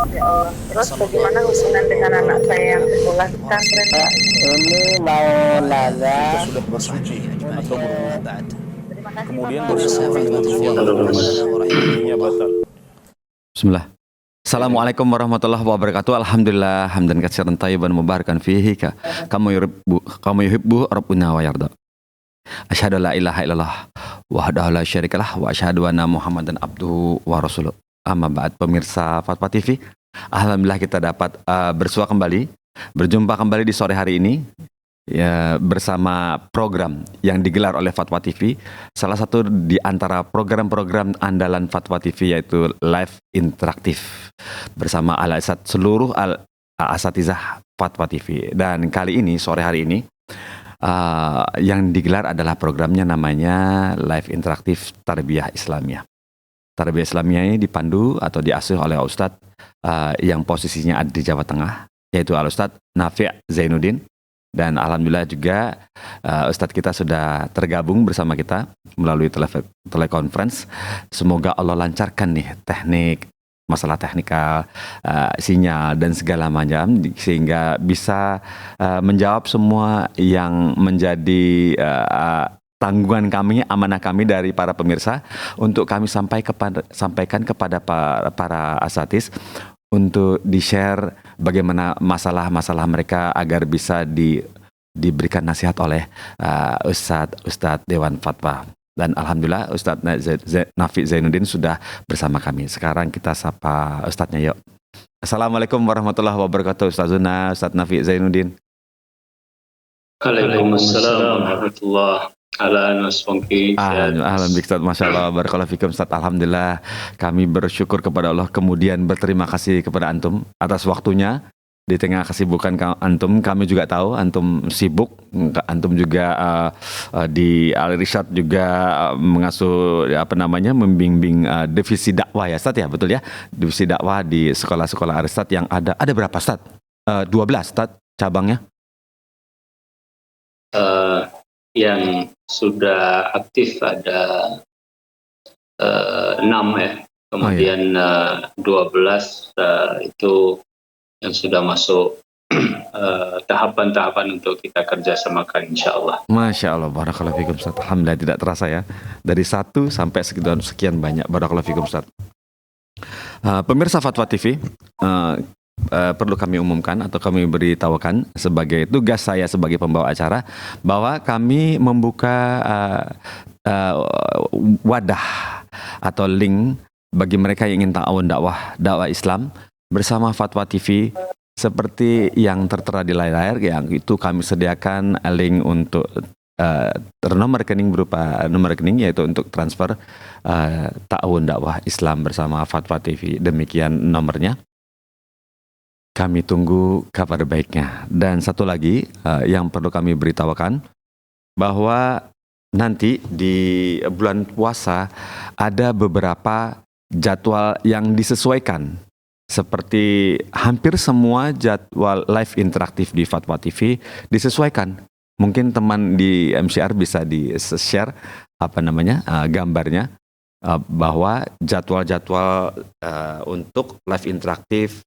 Ya Allah. Terus bagaimana hubungan dengan anak saya yang sekolah di pesantren, Pak? Ini mau nanya, sudah bersuci atau berwudu, Terima kasih, kemudian Bapak. bersama wudunya batal. Bismillah. Assalamualaikum warahmatullahi wabarakatuh. Alhamdulillah hamdan katsiran thayyiban mubarakan fihi kamu yuhibbu rabbuna wa yarda. Asyhadu la ilaha illallah wahdahu la syarikalah wa asyhadu anna Muhammadan abduhu wa rasuluh. Amma ba'd, pemirsa Fatwa TV. Alhamdulillah kita dapat bersua kembali, berjumpa kembali di sore hari ini ya, bersama program yang digelar oleh Fatwa TV. Salah satu di antara program-program andalan Fatwa TV yaitu live interaktif bersama seluruh asatizah Fatwa TV. Dan kali ini, sore hari ini, yang digelar adalah programnya namanya live interaktif Tarbiyah Islamiyah. Tarbiyah Islamiyah ini dipandu atau diasuh oleh Ustadz yang posisinya ada di Jawa Tengah, yaitu Al-Ustadz Nafi' Zainuddin. Dan alhamdulillah juga Ustadz kita sudah tergabung bersama kita melalui telekonferensi. Semoga Allah lancarkan nih masalah teknikal, sinyal dan segala macam, sehingga bisa menjawab semua yang menjadi tanggungan kami, amanah kami dari para pemirsa untuk kami sampaikan kepada para asatiz untuk di-share bagaimana masalah-masalah mereka agar bisa diberikan nasihat oleh Ustadz Dewan Fatwa. Dan alhamdulillah Ustadz Nafi' Zainuddin sudah bersama kami. Sekarang kita sapa Ustadznya yuk. Assalamualaikum warahmatullahi wabarakatuh, Ustazuna, Ustadz Nafi' Zainuddin. Waalaikumsalam warahmatullahi Alhamdulillah, Masya Allah, barakallahu fikum Ustaz. Alhamdulillah, kami bersyukur kepada Allah, kemudian berterima kasih kepada Antum atas waktunya. Di tengah kesibukan Antum, kami juga tahu Antum sibuk. Antum juga di Al-Irsyad juga mengasuh membimbing divisi dakwah ya Ustaz ya, betul ya? Divisi dakwah di sekolah-sekolah Al-Irsyad yang ada berapa Ustaz? 12 Ustaz cabangnya? Yang sudah aktif ada 6 ya, kemudian 12 itu yang sudah masuk tahapan-tahapan untuk kita kerjasamakan insya Allah. Masya Allah, barakallahu fikum Ustaz. Alhamdulillah tidak terasa ya, dari 1 sampai sekian banyak, barakallahu fikum Ustaz. Pemirsa Fatwa TV, perlu kami umumkan atau kami beritahukan sebagai tugas saya sebagai pembawa acara bahwa kami membuka wadah atau link bagi mereka yang ingin ta'awun dakwah Islam bersama Fatwa TV seperti yang tertera di layar, yang itu kami sediakan link untuk nomor rekening berupa nomor rekening yaitu untuk transfer ta'awun dakwah Islam bersama Fatwa TV. Demikian nomornya. Kami tunggu kabar baiknya. Dan satu lagi yang perlu kami beritahukan bahwa nanti di bulan puasa ada beberapa jadwal yang disesuaikan. Seperti hampir semua jadwal live interaktif di Fatwa TV disesuaikan. Mungkin teman di MCR bisa di-share gambarnya bahwa jadwal-jadwal untuk live interaktif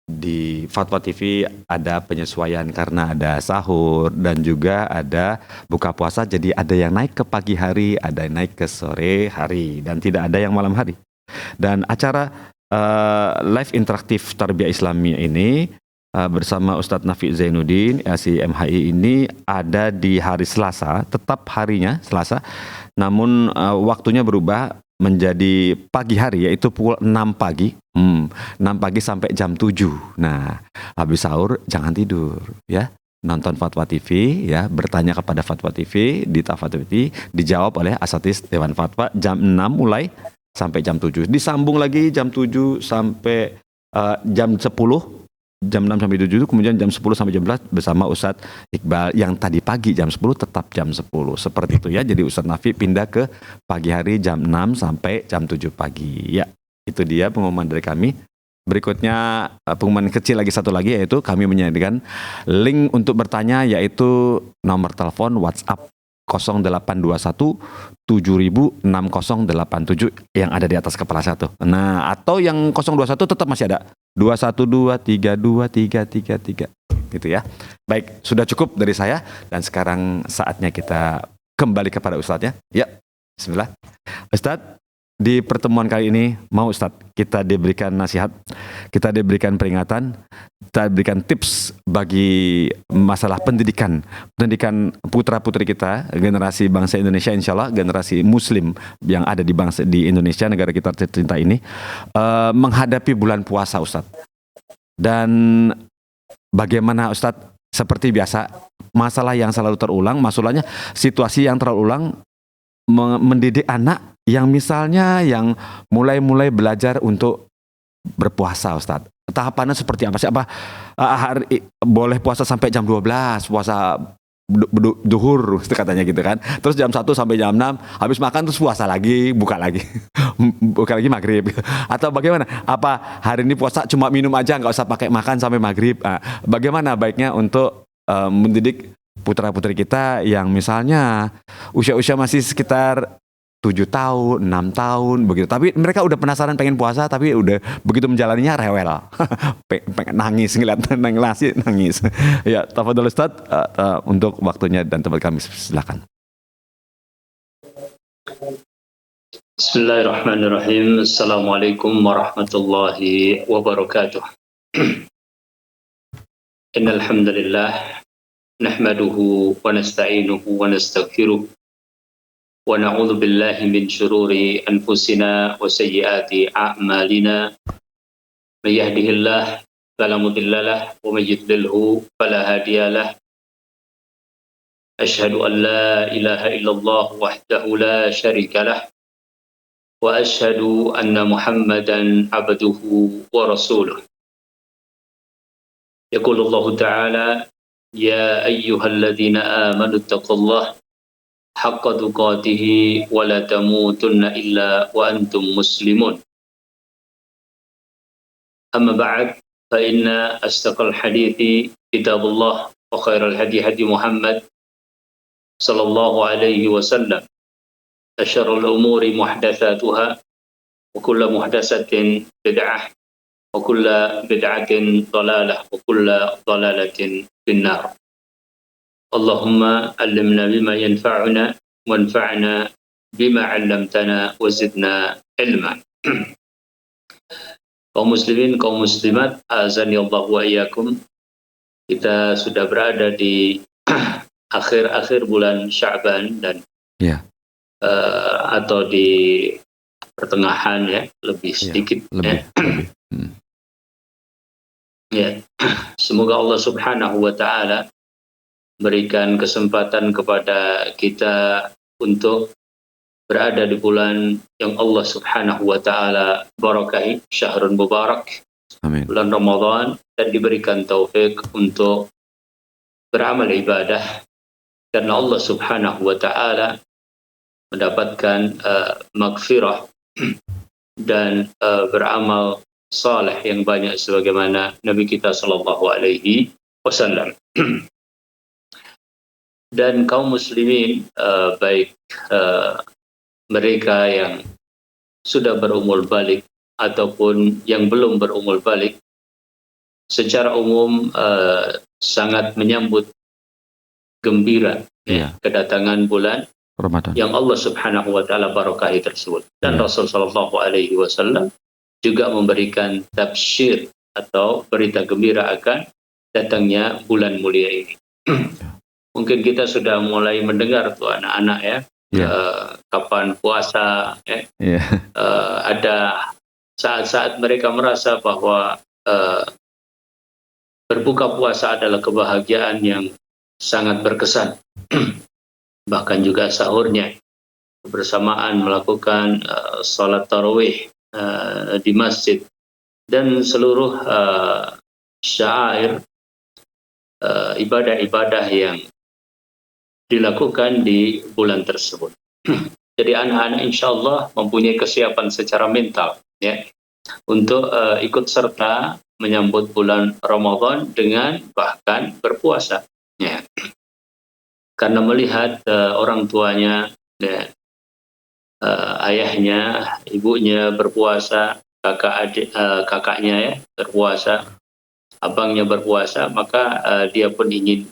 di Fatwa TV ada penyesuaian karena ada sahur dan juga ada buka puasa, jadi ada yang naik ke pagi hari, ada yang naik ke sore hari, dan tidak ada yang malam hari. Dan acara live interaktif Tarbiyah Islamiyah ini bersama Ustadz Nafi' Zainuddin SIMHI ini ada di hari Selasa, tetap harinya Selasa, namun waktunya berubah menjadi pagi hari, yaitu pukul 6 pagi 6 pagi sampai jam 7. Nah, habis sahur jangan tidur ya, nonton Fatwa TV ya, bertanya kepada Fatwa TV di Fatwa TV, dijawab oleh asatiz Dewan Fatwa jam 6 mulai sampai jam 7, disambung lagi jam 7 sampai jam 10, jam 6 sampai 7, kemudian jam 10 sampai jam 11 bersama Ustadz Iqbal yang tadi pagi jam 10 tetap jam 10. Seperti itu ya. Jadi Ustadz Nafi pindah ke pagi hari jam 6 sampai jam 7 pagi. Ya, itu dia pengumuman dari kami. Berikutnya pengumuman kecil lagi satu lagi, yaitu kami menyediakan link untuk bertanya, yaitu nomor telepon WhatsApp 0821 706087 yang ada di atas kepala saya tuh. Nah, atau yang 021 tetap masih ada 212323333 gitu ya. Baik, sudah cukup dari saya dan sekarang saatnya kita kembali kepada Ustadz ya. Ya, bismillah. Ustadz, di pertemuan kali ini mau Ustadz kita diberikan nasihat, kita diberikan peringatan, kita diberikan tips bagi masalah pendidikan putra-putri kita, generasi bangsa Indonesia, insya Allah generasi Muslim yang ada di Indonesia, negara kita tercinta ini, menghadapi bulan puasa Ustadz. Dan bagaimana Ustadz, seperti biasa masalah yang selalu terulang, masalahnya situasi yang terulang mendidik anak yang misalnya yang mulai belajar untuk berpuasa Ustadz. Tahapannya seperti apa sih? Apa boleh puasa sampai jam 12, puasa duhur katanya gitu kan. Terus jam 1 sampai jam 6 habis makan terus puasa lagi, buka lagi maghrib. Atau bagaimana? Apa hari ini puasa cuma minum aja, nggak usah pakai makan sampai maghrib? Bagaimana baiknya untuk mendidik putra-putri kita yang misalnya usia-usia masih sekitar 7 tahun, 6 tahun begitu. Tapi mereka udah penasaran pengen puasa, tapi udah begitu menjalaninya rewel. pengen nangis, ngeliat nangis. Ya, tafadhol Ustaz, untuk waktunya dan tempat kami, silakan. Bismillahirrahmanirrahim. Assalamualaikum warahmatullahi wabarakatuh. Innal hamdalillah nahmaduhu wa nasta'inuhu wa nastaghfiruh. ونعوذ بالله من شرور أنفسنا وسيئات أعمالنا من يهده الله فلا مضل له ومن يضلله فلا هادي له أشهد أن لا إله إلا الله وحده لا شريك له وأشهد أن محمدا عبده ورسوله يقول الله تعالى يا أيها الذين آمنوا اتقوا الله حق تقاته ولا تموتن إلا وأنتم مسلمون أما بعد فإن أصدق الحديث كتاب الله وخير الهدي هدي محمد صلى الله عليه وسلم أشر الأمور محدثاتها وكل محدثة بدعة وكل بدعة ضلالة وكل ضلالة في النار Allahumma allimna bima yanfa'una wanfa'na bima 'allamtana wazidna ilma. Kaum muslimin, kaum muslimat, azani Allah wa iyyakum. Kita sudah berada di akhir-akhir bulan Sya'ban dan atau di pertengahan ya, lebih sedikit lebih. Ya. Semoga Allah Subhanahu wa taala berikan kesempatan kepada kita untuk berada di bulan yang Allah Subhanahu wa taala barakahi, syahrun mubarak, amin, bulan Ramadan, dan diberikan taufik untuk beramal ibadah karena Allah Subhanahu wa taala mendapatkan maghfirah dan beramal saleh yang banyak sebagaimana Nabi kita sallallahu alaihi wasallam. Dan kaum muslimin, baik mereka yang sudah berumur balik ataupun yang belum berumur balik, secara umum sangat menyambut gembira kedatangan bulan Ramadan yang Allah Subhanahu wa taala barakahi tersebut. Dan Rasul sallallahu alaihi wasallam juga memberikan tabsyir atau berita gembira akan datangnya bulan mulia ini. Mungkin kita sudah mulai mendengar tuh anak-anak ya, kapan puasa ya. Ada saat-saat mereka merasa bahwa berbuka puasa adalah kebahagiaan yang sangat berkesan. Bahkan juga sahurnya bersamaan melakukan salat tarawih di masjid dan seluruh syair ibadah-ibadah yang dilakukan di bulan tersebut. Jadi anak-anak insya Allah mempunyai kesiapan secara mental ya untuk ikut serta menyambut bulan Ramadan dengan bahkan berpuasa ya. karena melihat orang tuanya, ya, ayahnya, ibunya berpuasa, kakaknya ya berpuasa, abangnya berpuasa, maka dia pun ingin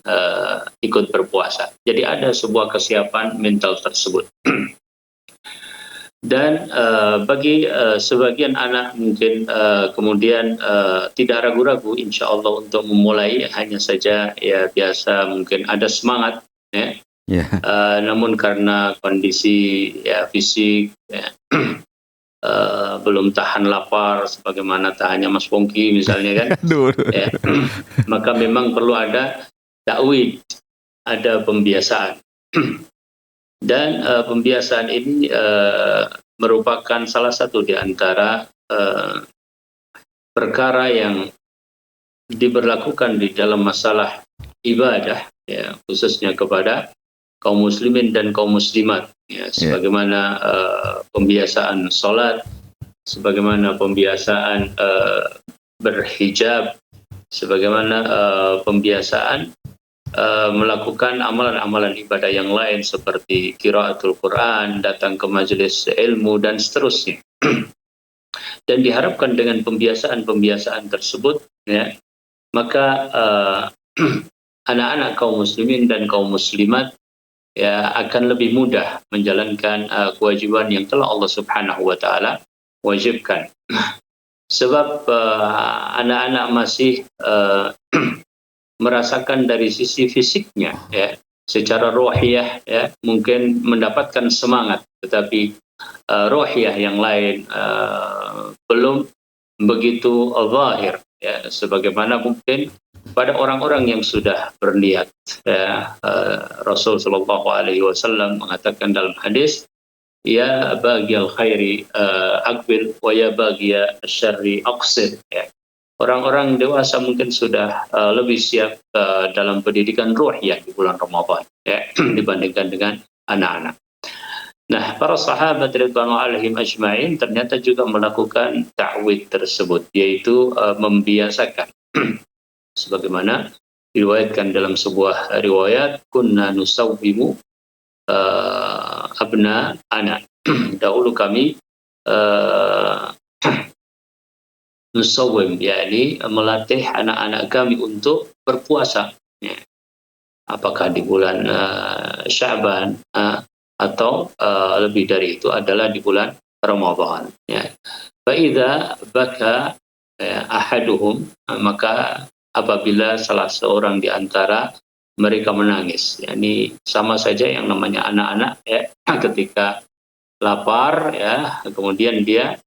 ikut berpuasa. Jadi ada sebuah kesiapan mental tersebut. Dan bagi sebagian anak mungkin kemudian tidak ragu-ragu insya Allah untuk memulai, hanya saja ya biasa mungkin ada semangat ya. Namun karena kondisi ya fisik ya, belum tahan lapar sebagaimana tahannya Mas Pongki misalnya kan, ya, maka memang perlu ada takwid, ada pembiasaan. Dan pembiasaan ini merupakan salah satu di antara perkara yang diberlakukan di dalam masalah ibadah, ya, khususnya kepada kaum muslimin dan kaum muslimat, ya, sebagaimana pembiasaan sholat, sebagaimana pembiasaan berhijab, sebagaimana pembiasaan melakukan amalan-amalan ibadah yang lain seperti qiraatul Quran, datang ke majelis ilmu dan seterusnya. Dan diharapkan dengan pembiasaan-pembiasaan tersebut, ya, maka anak-anak kaum muslimin dan kaum muslimat ya akan lebih mudah menjalankan kewajiban yang telah Allah Subhanahu wa taala wajibkan. Sebab anak-anak masih merasakan dari sisi fisiknya, ya, secara rohiyah, ya, mungkin mendapatkan semangat, tetapi rohiyah yang lain belum begitu zahir, ya, sebagaimana mungkin pada orang-orang yang sudah berniat, ya. Rasul Shallallahu Alaihi Wasallam mengatakan dalam hadis, ya baghiyal khairi aqbil wa ya baghiyal syarri aqsid, ya. Orang-orang dewasa mungkin sudah lebih siap dalam pendidikan ruhiyah di bulan Ramadan, ya, dibandingkan dengan anak-anak. Nah, para sahabat radhiyallahu alaihim ajma'in ternyata juga melakukan ta'wid tersebut, yaitu membiasakan. Sebagaimana diriwayatkan dalam sebuah riwayat, kunna nusawwimu abna anak. Dahulu kami nusawwim, yakni melatih anak-anak kami untuk berpuasa, ya. Apakah di bulan Sya'ban atau lebih dari itu adalah di bulan Ramadan, ya. Fa idza baka ahaduhum, maka apabila salah seorang di antara mereka menangis, yakni sama saja yang namanya anak-anak, ya, ketika lapar, ya, kemudian dia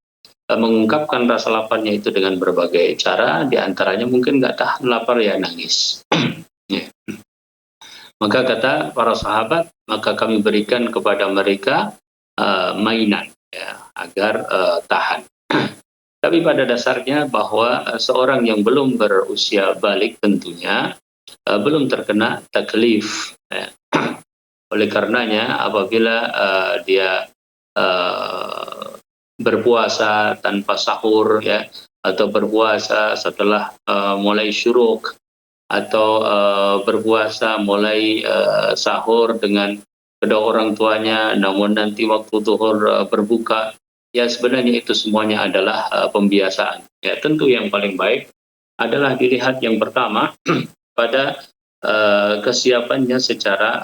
mengungkapkan rasa laparnya itu dengan berbagai cara, di antaranya mungkin nggak tahan lapar ya nangis. Ya. Maka kata para sahabat, maka kami berikan kepada mereka mainan, ya, agar tahan. Tapi pada dasarnya bahwa seorang yang belum berusia balik tentunya belum terkena taklif, ya. Oleh karenanya apabila dia berpuasa tanpa sahur, ya, atau berpuasa setelah mulai syuruk, atau berpuasa mulai sahur dengan kedua orang tuanya, namun nanti waktu zuhur berbuka, ya sebenarnya itu semuanya adalah pembiasaan. Ya, tentu yang paling baik adalah dilihat yang pertama pada kesiapannya secara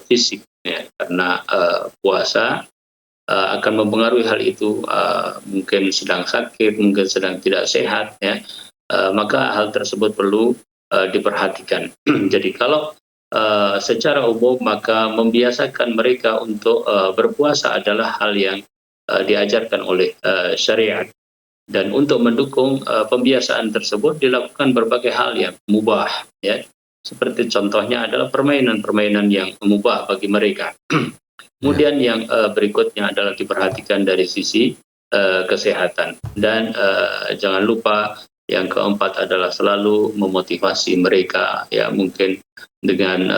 fisik, ya, karena puasa akan mempengaruhi hal itu, mungkin sedang sakit, mungkin sedang tidak sehat, ya, maka hal tersebut perlu diperhatikan. Jadi kalau secara umum maka membiasakan mereka untuk berpuasa adalah hal yang diajarkan oleh syariat, dan untuk mendukung pembiasaan tersebut dilakukan berbagai hal yang mubah, ya, seperti contohnya adalah permainan-permainan yang mubah bagi mereka. Kemudian yang berikutnya adalah diperhatikan dari sisi kesehatan, dan jangan lupa yang keempat adalah selalu memotivasi mereka, ya, mungkin dengan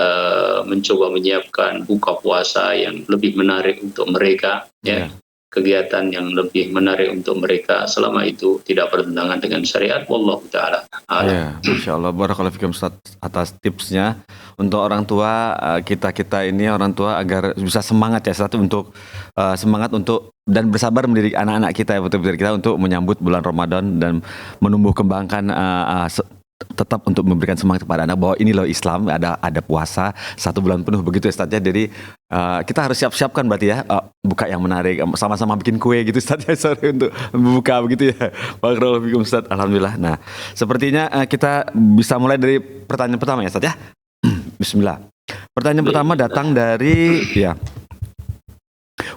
mencoba menyiapkan buka puasa yang lebih menarik untuk mereka, ya. kegiatan yang lebih menarik untuk mereka selama itu tidak bertentangan dengan syariat. Wallahu taala a'lam. Ya, Masya Allah, barakallahu fikum Ustaz atas tipsnya untuk orang tua, kita ini orang tua agar bisa semangat ya Ustaz untuk semangat untuk dan bersabar mendidik anak-anak kita ya, betul-betul kita untuk menyambut bulan Ramadan dan menumbuh kembangkan tetap untuk memberikan semangat kepada anak bahwa ini loh Islam, ada puasa 1 bulan penuh begitu Ustaz ya. Jadi kita harus siap-siapkan berarti ya, buka yang menarik, sama-sama bikin kue gitu Ustaz ya, sorry untuk membuka begitu ya. Barakallahu fikum Ustaz, alhamdulillah. Nah, sepertinya kita bisa mulai dari pertanyaan pertama ya Ustaz ya. Bismillah. Pertanyaan pertama datang dari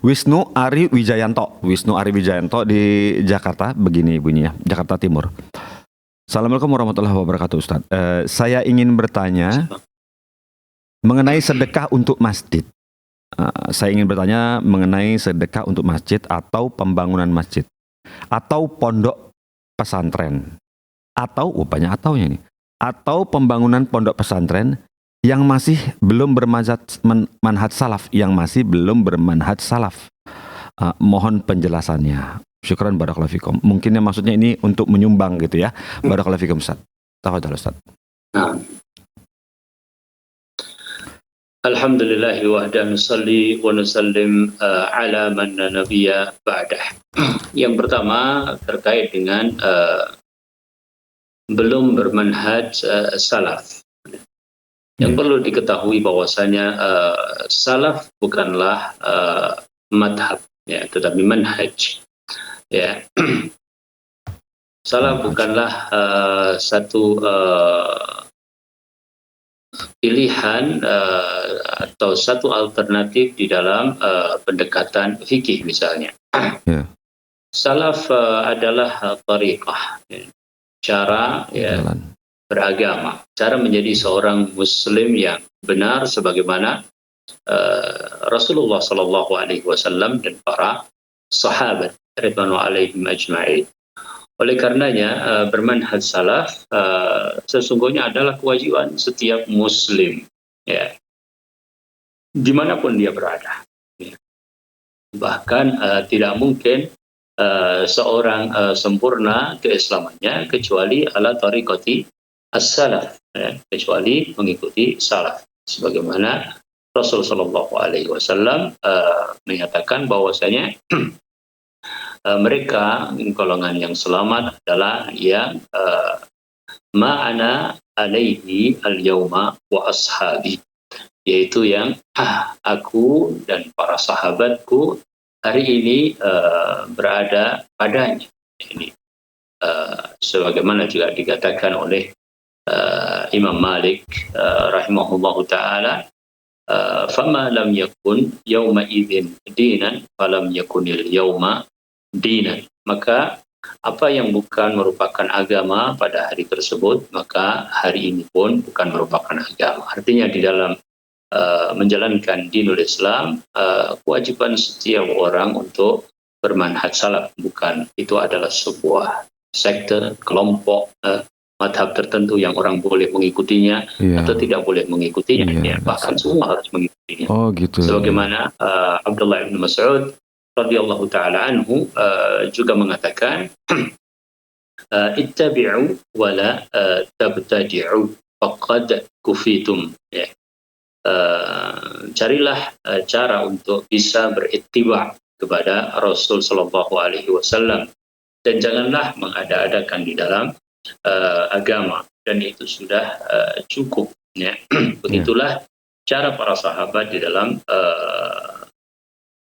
Wisnu Ari Wijayanto. Wisnu Ari Wijayanto di Jakarta, begini bunyinya, Jakarta Timur. Assalamualaikum warahmatullahi wabarakatuh Ustaz. Saya ingin bertanya mengenai sedekah untuk masjid. Saya ingin bertanya mengenai sedekah untuk masjid atau pembangunan masjid atau pondok pesantren atau banyak ataunya nih, atau pembangunan pondok pesantren yang masih belum bermanhaj salaf, mohon penjelasannya. Syukran barakallahu fikum. Mungkinnya maksudnya ini untuk menyumbang gitu ya. Barakallahu fikum Ustaz. Tafadhal Ustaz. Alhamdulillahi wahda nusalli wa nusallim ala man nabiyya ba'dah. Yang pertama terkait dengan belum bermanhaj salaf. Yang perlu diketahui bahwasanya salaf bukanlah madhab ya, tetapi manhaj. Ya, salaf bukanlah satu pilihan atau satu alternatif di dalam pendekatan fikih misalnya. Yeah. Salaf adalah tariqah, cara beragama, cara menjadi seorang muslim yang benar sebagaimana Rasulullah Shallallahu Alaihi Wasallam dan para sahabat ridwanu alaihim ajma'in. Oleh karenanya bermanhaj salaf sesungguhnya adalah kewajiban setiap muslim ya, dimanapun dia berada ya. Bahkan tidak mungkin seorang sempurna keislamannya kecuali ala tariqati as-salaf ya, kecuali mengikuti salaf sebagaimana Rasul sallallahu alaihi wasallam menyatakan bahwasanya mereka golongan yang selamat adalah yang ma'ana alaihi al-yauma wa ashabi, yaitu yang aku dan para sahabatku hari ini berada padanya. Ini sebagaimana juga dikatakan oleh Imam Malik rahimahullahu taala, fama lam yakun yauma idzin dinan falam yakunil yauma dinan. Maka apa yang bukan merupakan agama pada hari tersebut, maka hari ini pun bukan merupakan agama. Artinya di dalam menjalankan dinul Islam, kewajiban setiap orang untuk bermanhaj salaf, bukan itu adalah sebuah sekte, kelompok, madhab tertentu yang orang boleh mengikutinya atau tidak boleh mengikutinya, bahkan semua harus mengikutinya. Oh gitu. Sebagaimana Abdullah bin Mas'ud radhiyallahu taala anhu juga mengatakan, ittabi'u wa la tabtadi'u faqad kufitum. Ya. Carilah cara untuk bisa berittiba kepada Rasul sallallahu alaihi wasallam dan janganlah mengada-adakan di dalam agama, dan itu sudah cukup ya. Begitulah cara para sahabat di dalam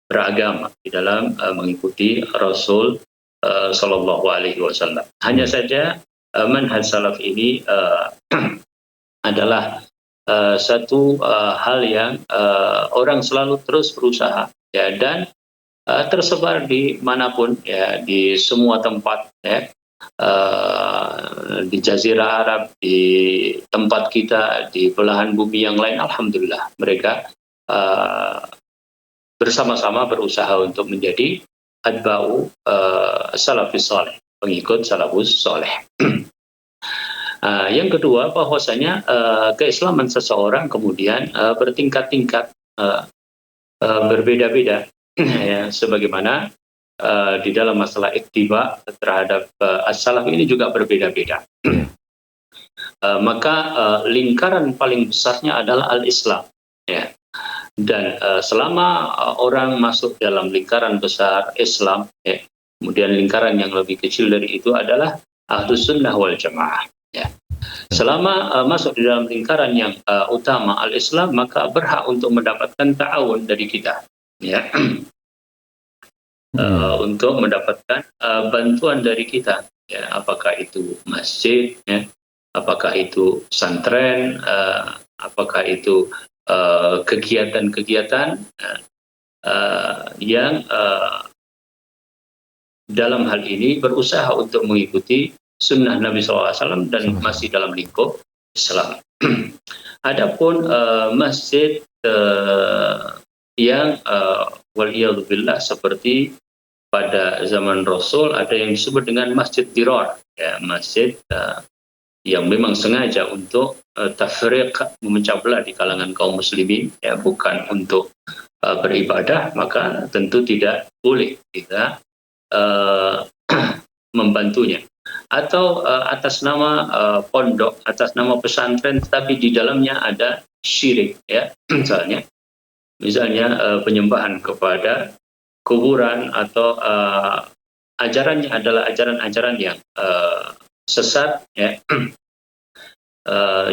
beragama, di dalam mengikuti Rasul sallallahu alaihi wasallam. Hanya saja manhaj salaf ini adalah satu hal yang orang selalu terus berusaha ya, dan tersebar di manapun ya, di semua tempat ya, di Jazirah Arab, di tempat kita, di belahan bumi yang lain, alhamdulillah mereka bersama-sama berusaha untuk menjadi atba'u salafus saleh, pengikut salafus saleh. Yang kedua, bahwasanya keislaman seseorang kemudian bertingkat-tingkat, berbeda-beda ya, sebagaimana di dalam masalah ittiba terhadap as-salaf ini juga berbeda-beda. Maka lingkaran paling besarnya adalah al-Islam, ya. Dan selama orang masuk dalam lingkaran besar Islam, ya, kemudian lingkaran yang lebih kecil dari itu adalah Ahlus Sunnah wal Jamaah. Ya. Selama masuk di dalam lingkaran yang utama al-Islam, maka berhak untuk mendapatkan ta'awun dari kita, ya. Untuk mendapatkan bantuan dari kita, ya, apakah itu masjid, ya, apakah itu pesantren, apakah itu kegiatan-kegiatan yang dalam hal ini berusaha untuk mengikuti sunnah Nabi SAW dan masih dalam lingkup Islam. Adapun masjid yang waliyadzubillah seperti pada zaman Rasul ada yang disebut dengan masjid dirar, ya, masjid yang memang sengaja untuk tafriq, memecah belah di kalangan kaum muslimin, ya, bukan untuk beribadah, maka tentu tidak boleh kita membantunya. Atau atas nama pondok, atas nama pesantren, tetapi di dalamnya ada syirik, ya, misalnya penyembahan kepada kuburan, atau ajarannya adalah ajaran-ajaran yang sesat, ya,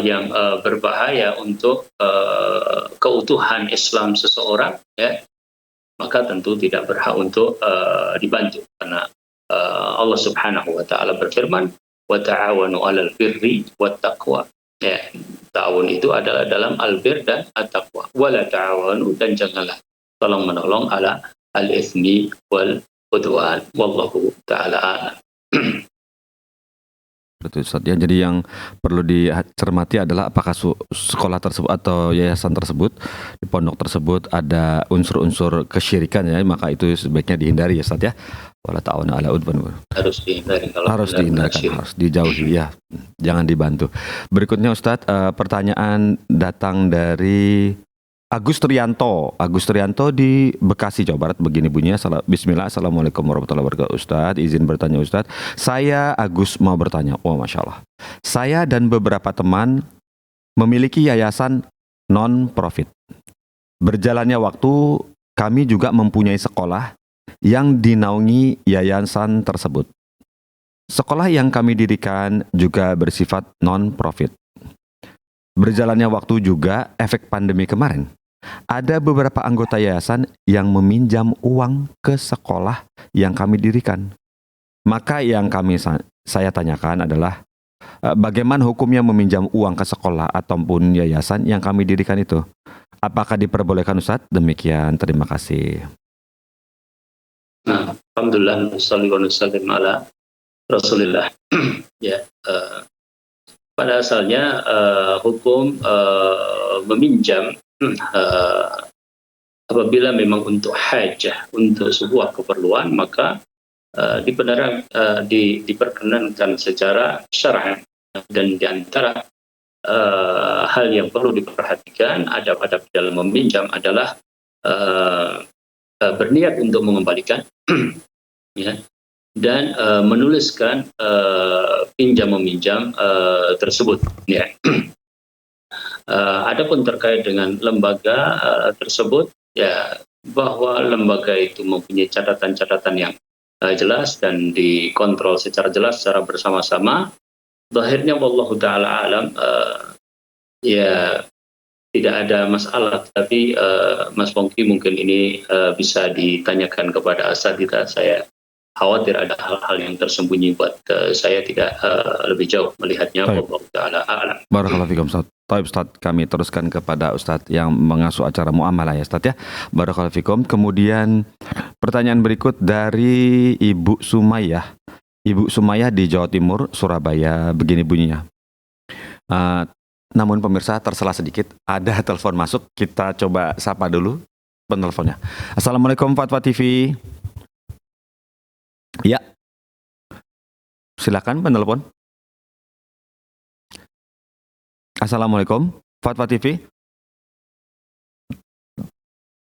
yang berbahaya untuk keutuhan Islam seseorang, ya, maka tentu tidak berhak untuk dibantu, karena Allah Subhanahu wa taala berfirman, wa ta'awanu 'alal birri wat taqwa. Ya, ta'awun itu adalah dalam albir dan at-taqwa. Wala ta'awanu, dan janganlah tolong menolong ala al-itsmi wal udwan. Wallahu taala a'lam. Betul, Ustaz. Ya, jadi yang perlu dicermati adalah apakah sekolah tersebut atau yayasan tersebut, di pondok tersebut ada unsur-unsur kesyirikan, ya, maka itu sebaiknya dihindari, ya, Ustaz, ya. Wala ta'awanu 'alal udwan. Harus dihindari, kalau Harus dihindarkan, harus dijauhi, ya. Jangan dibantu. Berikutnya, Ustaz, pertanyaan datang dari Agus Trianto. Agus Trianto di Bekasi, Jawa Barat. Begini bunyinya. Bismillah. Assalamualaikum warahmatullahi wabarakatuh. Ustadz, izin bertanya, Ustadz. Saya Agus mau bertanya. Oh, Masya Allah. Saya dan beberapa teman memiliki yayasan non-profit. Berjalannya waktu, kami juga mempunyai sekolah yang dinaungi yayasan tersebut. Sekolah yang kami dirikan juga bersifat non-profit. Berjalannya waktu juga, efek pandemi kemarin, ada beberapa anggota yayasan yang meminjam uang ke sekolah yang kami dirikan. Maka yang saya tanyakan adalah, bagaimana hukumnya meminjam uang ke sekolah ataupun yayasan yang kami dirikan itu? Apakah diperbolehkan, Ustadz? Demikian, terima kasih. Nah, alhamdulillah, wassallallahu wasallam ala Rasulillah. Ya, pada asalnya hukum meminjam apabila memang untuk hajah, untuk sebuah keperluan, maka diperkenankan secara syar'i. Dan di antara hal yang perlu diperhatikan adab-adab dalam meminjam adalah berniat untuk mengembalikan, ya, dan menuliskan pinjam meminjam tersebut, ya. Adapun terkait dengan lembaga tersebut, ya, bahwa lembaga itu mempunyai catatan-catatan yang jelas dan dikontrol secara jelas secara bersama-sama. Zahirnya wallahu taala alam, ya, tidak ada masalah, tapi Mas Pongki mungkin ini bisa ditanyakan kepada asatidz. Saya khawatir ada hal-hal yang tersembunyi buat saya tidak lebih jauh melihatnya. Wallahu taala a'lam. Barakallahu fikum, Ustaz. Baik, Ustaz, kami teruskan kepada Ustaz yang mengasuh acara muamalah, ya, Ustaz, ya. Barakallahu fikum. Kemudian pertanyaan berikut dari Ibu Sumayyah. Ibu Sumayyah di Jawa Timur, Surabaya. Begini bunyinya. Namun pemirsa, tersela sedikit, ada telepon masuk. Kita coba sapa dulu penelponnya. Assalamualaikum Fatwa TV. Ya, silakan penelpon. Assalamualaikum, Fatwa TV.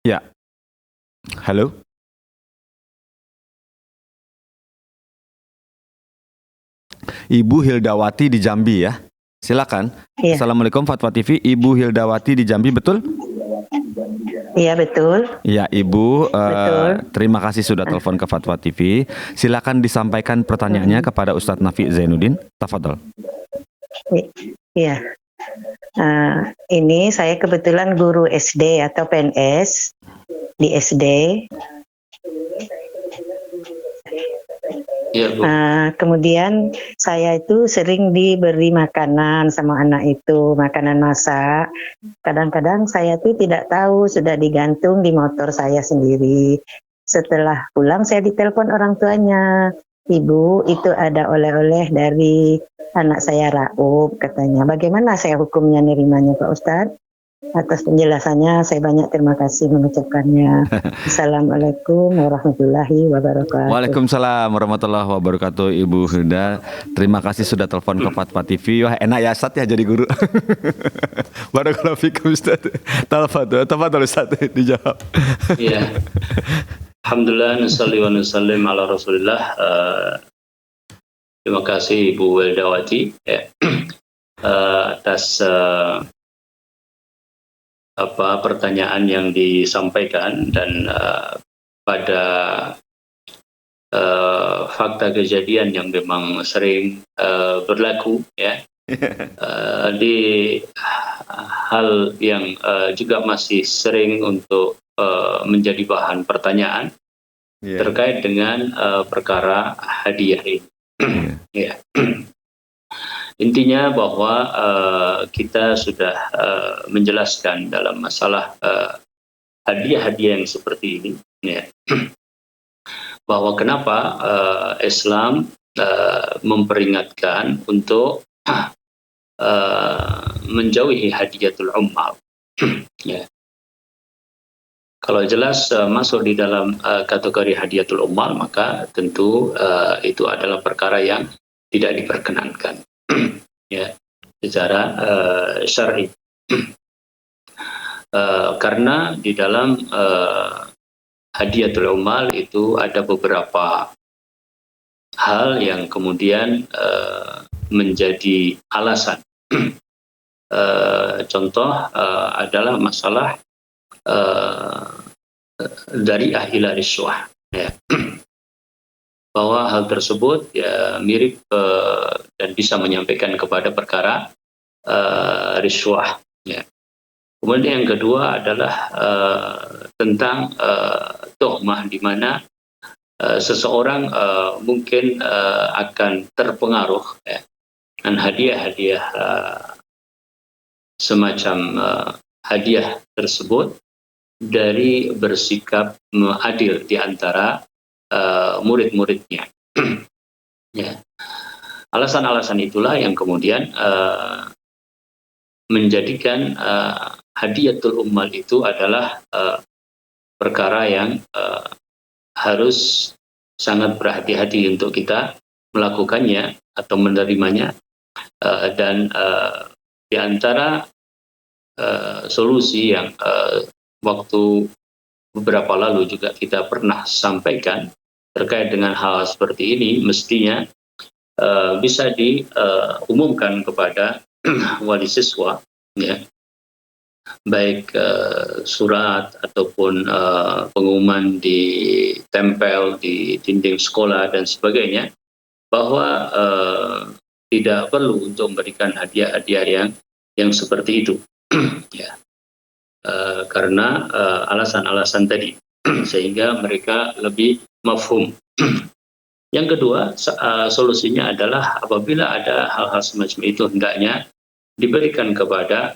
Ya, halo. Ibu Hildawati di Jambi ya. Silakan. Iya. Assalamualaikum Fatwa TV, Ibu Hildawati di Jambi, betul? Iya betul. Ya, Ibu, Betul. terima kasih sudah telepon ke Fatwa TV. Silakan disampaikan pertanyaannya kepada Ustadz Nafi Zainuddin. Tafadhol. Iya. Ini saya kebetulan guru SD atau PNS di SD. Ya, Bu. Kemudian saya itu sering diberi makanan sama anak itu, makanan masak. Kadang-kadang saya tuh tidak tahu, sudah digantung di motor saya sendiri. Setelah pulang saya ditelepon orang tuanya, Ibu itu ada oleh-oleh dari anak saya Raub katanya. Bagaimana saya hukumnya nerimanya Pak Ustadz? Atas penjelasannya saya banyak terima kasih mengucapkannya. Assalamualaikum warahmatullahi wabarakatuh. Waalaikumsalam warahmatullahi wabarakatuh, Ibu Hilda. Terima kasih sudah telepon ke Fatwa TV. Wah, enak ya Ustadz ya jadi guru. Barakallahu fikum Ustadz. Tafadhol Ustadz, dijawab. Iya. Alhamdulillah, nusalli wa nusallim ala Rasulillah. Terima kasih Ibu Hildawati ya, atas pertanyaan yang disampaikan dan pada fakta kejadian yang memang sering berlaku ya, di hal yang juga masih sering untuk menjadi bahan pertanyaan terkait dengan perkara hadiah ini. Ya. Intinya bahwa kita sudah menjelaskan dalam masalah hadiah-hadiah yang seperti ini, ya, bahwa kenapa Islam memperingatkan untuk menjauhi hadiatul ummal. Ya. Kalau jelas masuk di dalam kategori hadiatul ummal, maka tentu itu adalah perkara yang tidak diperkenankan. Ya, secara syar'i. Karena di dalam hadiatul ummal itu ada beberapa hal yang kemudian menjadi alasan. Contoh adalah masalah dari ila riswah, ya. Bahwa hal tersebut ya mirip dan bisa menyampaikan kepada perkara riswah. Ya. Kemudian yang kedua adalah tentang tuhmah, di mana seseorang mungkin akan terpengaruh ya, dengan hadiah-hadiah semacam hadiah tersebut dari bersikap adil di antara murid-muridnya. Ya. Alasan-alasan itulah yang kemudian menjadikan hadiatul ummal itu adalah perkara yang harus sangat berhati-hati untuk kita melakukannya atau menerimanya, dan di antara solusi yang waktu beberapa lalu juga kita pernah sampaikan terkait dengan hal seperti ini, mestinya bisa diumumkan kepada wali siswa, ya, baik surat ataupun pengumuman di tempel di dinding sekolah dan sebagainya, bahwa tidak perlu untuk memberikan hadiah-hadiah yang seperti itu. Ya. Karena alasan-alasan tadi, sehingga mereka lebih mafhum. Yang kedua, solusinya adalah apabila ada hal-hal semacam itu, hendaknya diberikan kepada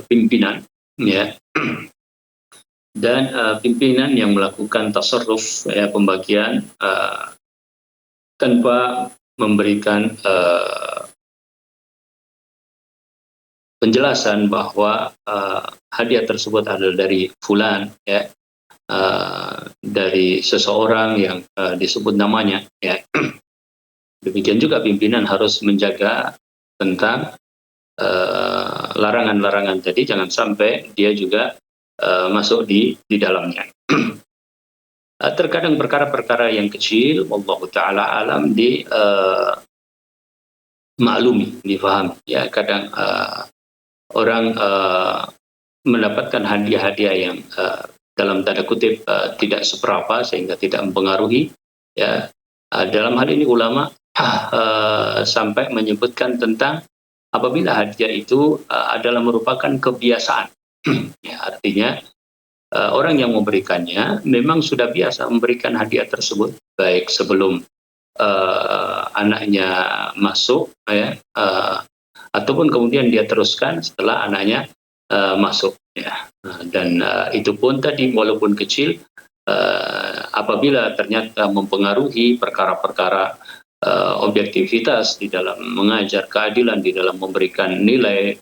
pimpinan, ya, dan pimpinan yang melakukan tasarruf, ya, pembagian tanpa memberikan penjelasan bahwa hadiah tersebut adalah dari fulan, ya, dari seseorang yang disebut namanya, ya. Demikian juga pimpinan harus menjaga tentang larangan-larangan tadi, jangan sampai dia juga masuk di dalamnya. Terkadang perkara-perkara yang kecil, wallahu taala alam, dimaklumi, difahami. Ya, kadang orang mendapatkan hadiah-hadiah yang dalam tanda kutip tidak seberapa sehingga tidak mempengaruhi. Ya, dalam hal ini ulama sampai menyebutkan tentang apabila hadiah itu adalah merupakan kebiasaan. Ya, artinya orang yang memberikannya memang sudah biasa memberikan hadiah tersebut, baik sebelum anaknya masuk, ya, ataupun kemudian dia teruskan setelah anaknya masuk. Ya. Dan itu pun tadi walaupun kecil, apabila ternyata mempengaruhi perkara-perkara objektivitas di dalam mengajar keadilan, di dalam memberikan nilai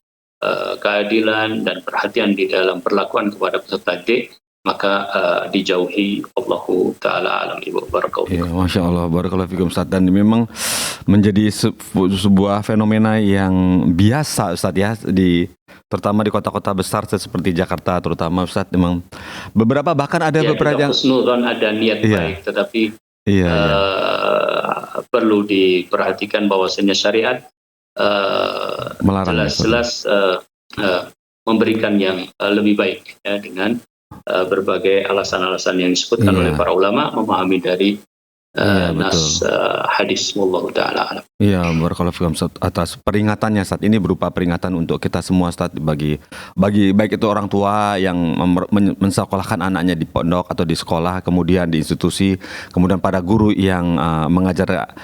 keadilan dan perhatian di dalam perlakuan kepada peserta didik, maka dijauhi. Allahu ta'ala alam. Ibu barakallahu. Ya, Masya Allah, barakallahu fikum Ustaz. Dan memang menjadi sebuah fenomena yang biasa Ustaz ya, terutama di kota-kota besar seperti Jakarta terutama Ustaz. Memang beberapa bahkan ada beberapa yang husnuzon, ada niat baik, tetapi perlu diperhatikan bahwasanya syariat jelas-jelas memberikan yang lebih baik, ya, dengan berbagai alasan-alasan yang disebutkan oleh para ulama, memahami dari nas hadis. Wallahu ta'ala alam. Iya, barakallahu fikum Ustaz, atas peringatannya saat ini, berupa peringatan untuk kita semua Ustaz, bagi baik itu orang tua yang mensekolahkan anaknya di pondok atau di sekolah, kemudian di institusi, kemudian para guru yang mengajar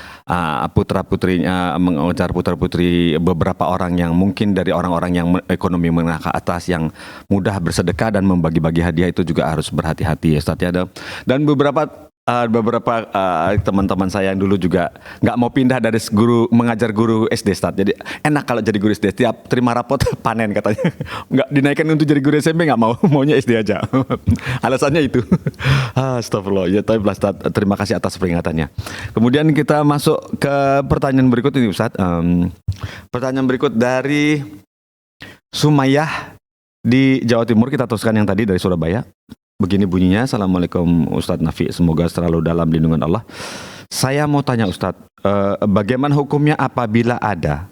putra-putrinya, mengajar putra-putri beberapa orang yang mungkin dari orang-orang yang ekonomi menengah ke atas, yang mudah bersedekah dan membagi-bagi hadiah, itu juga harus berhati-hati ya Ustaz ya. Dan beberapa teman-teman saya yang dulu juga nggak mau pindah dari mengajar guru SD Ustaz. Jadi enak kalau jadi guru SD, tiap terima rapot panen katanya. Nggak dinaikkan untuk jadi guru SMP, nggak mau, maunya SD aja. Alasannya itu. Astagfirullah. Ya, tapi Ustaz, terima kasih atas peringatannya. Kemudian kita masuk ke pertanyaan berikut ini Ustaz. Pertanyaan berikut dari Sumayyah di Jawa Timur, kita teruskan yang tadi dari Surabaya. Begini bunyinya, Assalamualaikum Ustadz Nafi, semoga selalu dalam lindungan Allah. Saya mau tanya Ustadz, bagaimana hukumnya apabila ada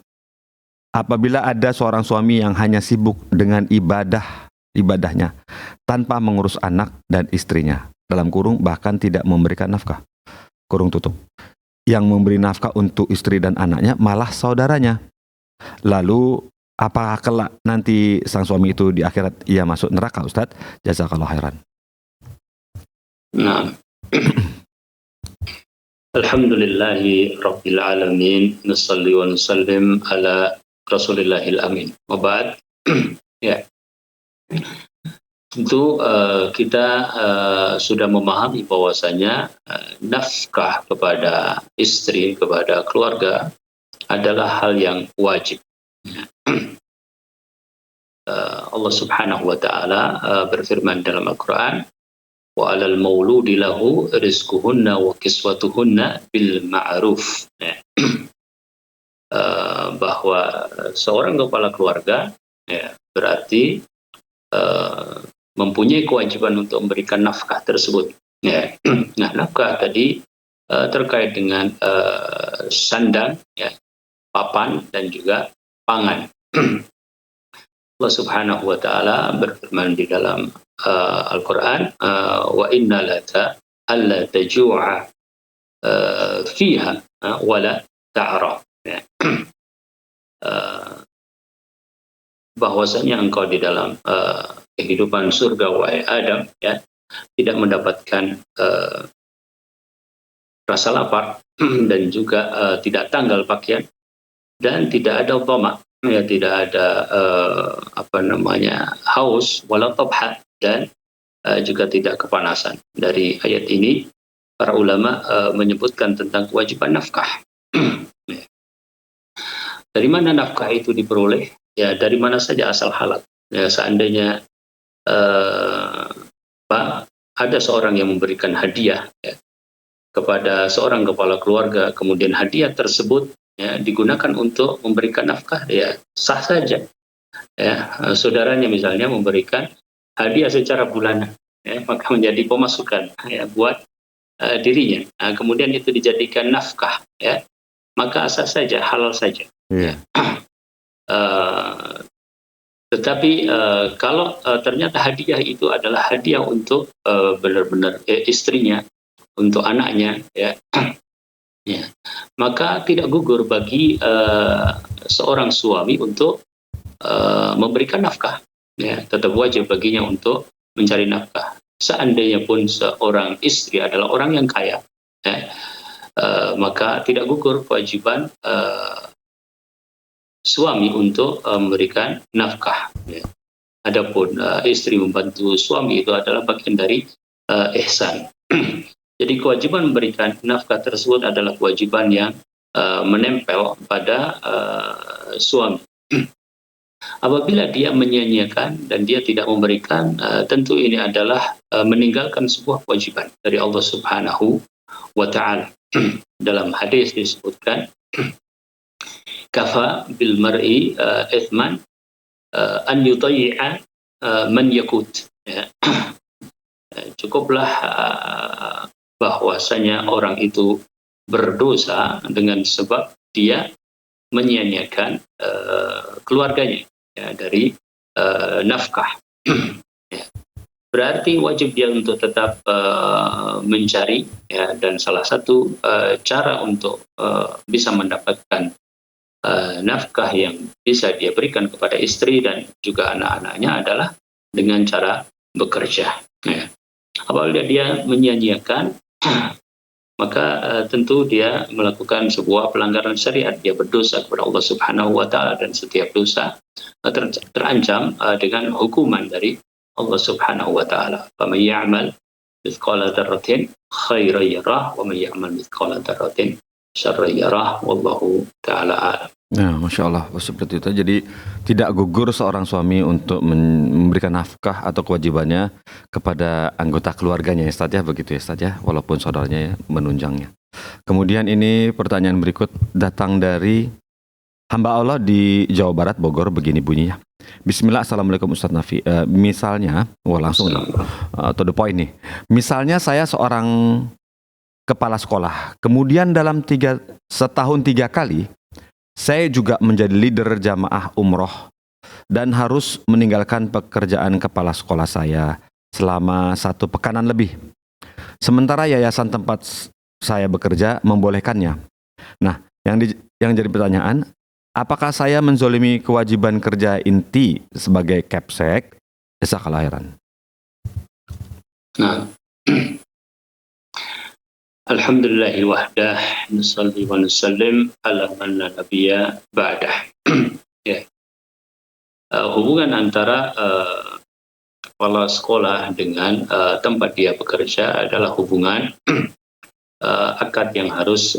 seorang suami yang hanya sibuk dengan ibadahnya tanpa mengurus anak dan istrinya, dalam kurung bahkan tidak memberikan nafkah, kurung tutup. Yang memberi nafkah untuk istri dan anaknya malah saudaranya. Lalu apakah kelak nanti sang suami itu di akhirat ia masuk neraka Ustadz? Jazakallahu khairan. Nah, alhamdulillahi rabbil alamin, nusalli wa nusallim ala rasulillahil amin. Wabad. Ya, tentu kita sudah memahami bahwasanya nafkah kepada istri, kepada keluarga adalah hal yang wajib. Allah Subhanahu wa ta'ala berfirman dalam Al-Quran, wa 'alal mauludi lahu rizquhunna wa kiswatuhunna bil ma'ruf. Bahwa seorang kepala keluarga, ya, berarti mempunyai kewajiban untuk memberikan nafkah tersebut. Ya. Nah, nafkah tadi terkait dengan sandang, ya, papan, dan juga pangan. Allah Subhanahu wa ta'ala berfirman di dalam Al-Quran, wa inna laka alla taju'a fiha wala ta'ra. Bahwasanya engkau di dalam kehidupan surga, wahai Adam, ya, tidak mendapatkan rasa lapar dan juga tidak tanggal pakaian, dan tidak ada dhama, ya, tidak ada haus wala tabha, dan juga tidak kepanasan. Dari ayat ini para ulama menyebutkan tentang kewajiban nafkah. Dari mana nafkah itu diperoleh? Ya, dari mana saja asal halal. Ya, seandainya ada seorang yang memberikan hadiah, ya, kepada seorang kepala keluarga, kemudian hadiah tersebut, ya, digunakan untuk memberikan nafkah, ya sah saja. Ya, saudaranya misalnya memberikan hadiah secara bulanan, ya, maka menjadi pemasukan, ya, buat dirinya. Nah, kemudian itu dijadikan nafkah, ya, maka sah saja, halal saja. Iya. Eh, tetapi kalau ternyata hadiah itu adalah hadiah untuk benar-benar istrinya, untuk anaknya, ya, ya, maka tidak gugur bagi seorang suami untuk memberikan nafkah. Ya, tetap wajib baginya untuk mencari nafkah. Seandainya pun seorang istri adalah orang yang kaya, ya, maka tidak gugur kewajiban suami untuk memberikan nafkah. Ya. Adapun istri membantu suami itu adalah bagian dari ihsan. Jadi kewajiban memberikan nafkah tersebut adalah kewajiban yang menempel pada suami. Apabila dia menyia-nyiakan dan dia tidak memberikan, tentu ini adalah meninggalkan sebuah kewajiban dari Allah Subhanahu wa Ta'ala. Dalam hadis disebutkan, kafa bil mar'i ithman an yudayyi'a man yakut. Ya. Cukuplah bahwasanya orang itu berdosa dengan sebab dia menyia-nyiakan keluarganya, ya, dari nafkah. Ya. Berarti wajib dia untuk tetap mencari, ya, dan salah satu cara untuk bisa mendapatkan nafkah yang bisa dia berikan kepada istri dan juga anak-anaknya adalah dengan cara bekerja. Ya. Apabila dia menyia-nyiakan, maka tentu dia melakukan sebuah pelanggaran syariat. Dia berdosa kepada Allah Subhanahu wa Ta'ala, dan setiap dosa terancam dengan hukuman dari Allah Subhanahu wa Ta'ala. Faman ya'mal mithqala dzarratin khairan yarah wa man ya'mal mithqala dzarratin syarran yarah wallahu ta'ala a'lam. Nah, Masya Allah, seperti itu. Jadi tidak gugur seorang suami untuk memberikan nafkah atau kewajibannya kepada anggota keluarganya, ya Ustaz, ya, begitu ya Ustaz, ya, walaupun saudaranya ya menunjangnya. Kemudian ini pertanyaan berikut datang dari hamba Allah di Jawa Barat, Bogor, begini bunyinya. Bismillah, Assalamualaikum Ustaz Nafi. Misalnya, langsung to the point nih. Misalnya saya seorang kepala sekolah, kemudian dalam setahun 3 kali, saya juga menjadi leader jamaah umroh dan harus meninggalkan pekerjaan kepala sekolah saya selama 1 pekanan lebih. Sementara yayasan tempat saya bekerja membolehkannya. Nah, yang jadi pertanyaan, apakah saya menzolimi kewajiban kerja inti sebagai Kepsek? Jazakallahu khairan. Nah, Alhamdulillahi wahdah, nusalli wa nusallim ala man la nabiyya ba'dah. Ya. Hubungan antara kepala sekolah dengan tempat dia bekerja adalah hubungan akad yang harus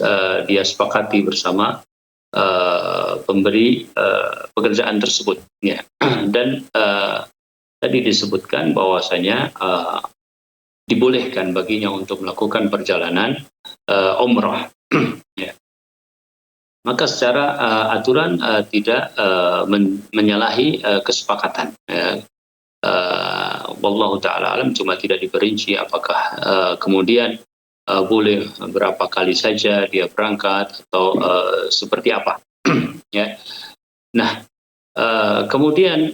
dia sepakati bersama pemberi pekerjaan tersebut. Ya. Dan tadi disebutkan bahwasanya dibolehkan baginya untuk melakukan perjalanan umrah. Ya. Maka secara aturan tidak menyalahi kesepakatan. Ya. Wallahu ta'ala alam, cuma tidak diperinci apakah kemudian boleh berapa kali saja dia berangkat atau seperti apa. Ya. Nah, kemudian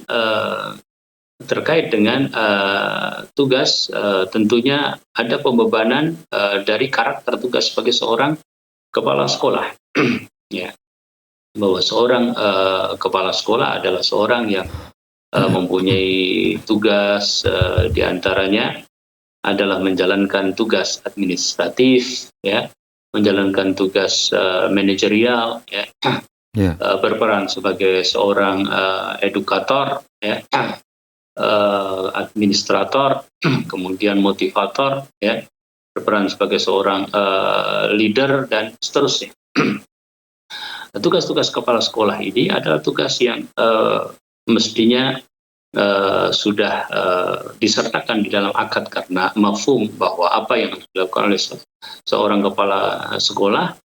terkait dengan tugas, tentunya ada pembebanan dari karakter tugas sebagai seorang kepala sekolah. Ya, bahwa seorang kepala sekolah adalah seorang yang mempunyai tugas, diantaranya adalah menjalankan tugas administratif, ya, menjalankan tugas manajerial, ya, berperan sebagai seorang edukator, ya, administrator, kemudian motivator, ya, berperan sebagai seorang leader dan seterusnya. Tugas-tugas kepala sekolah ini adalah tugas yang mestinya sudah disertakan di dalam akad, karena mafhum bahwa apa yang harus dilakukan oleh seorang kepala sekolah,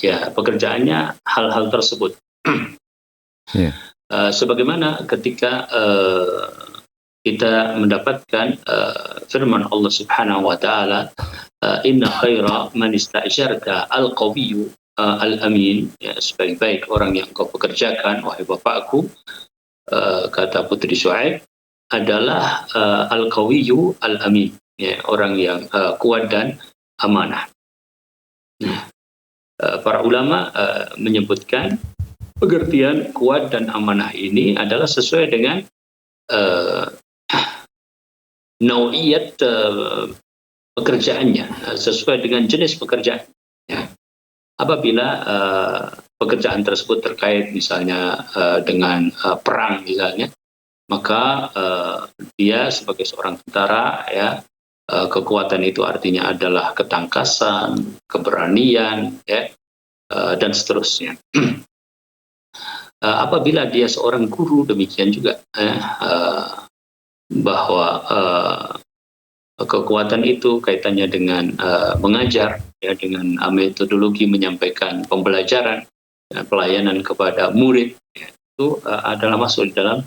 ya, pekerjaannya hal-hal tersebut. Yeah. Sebagaimana ketika kita mendapatkan firman Allah Subhanahu wa Ta'ala, inna khaira man ista'jarka al-qawiyyu al-amin, ya, sebaik-baik orang yang kau pekerjakan, wahai bapakku, kata Putri Syuaib, adalah al-qawiyyu al-amin, ya, orang yang kuat dan amanah. Nah, para ulama menyebutkan pengertian kuat dan amanah ini adalah sesuai dengan nau'iyat pekerjaannya, sesuai dengan jenis pekerjaan. Ya. Apabila pekerjaan tersebut terkait misalnya dengan perang misalnya, maka dia sebagai seorang tentara, ya, kekuatan itu artinya adalah ketangkasan, keberanian, ya, dan seterusnya. Apabila dia seorang guru, demikian juga, bahwa kekuatan itu kaitannya dengan mengajar, ya, dengan metodologi menyampaikan pembelajaran, pelayanan kepada murid, ya, itu adalah masuk di dalam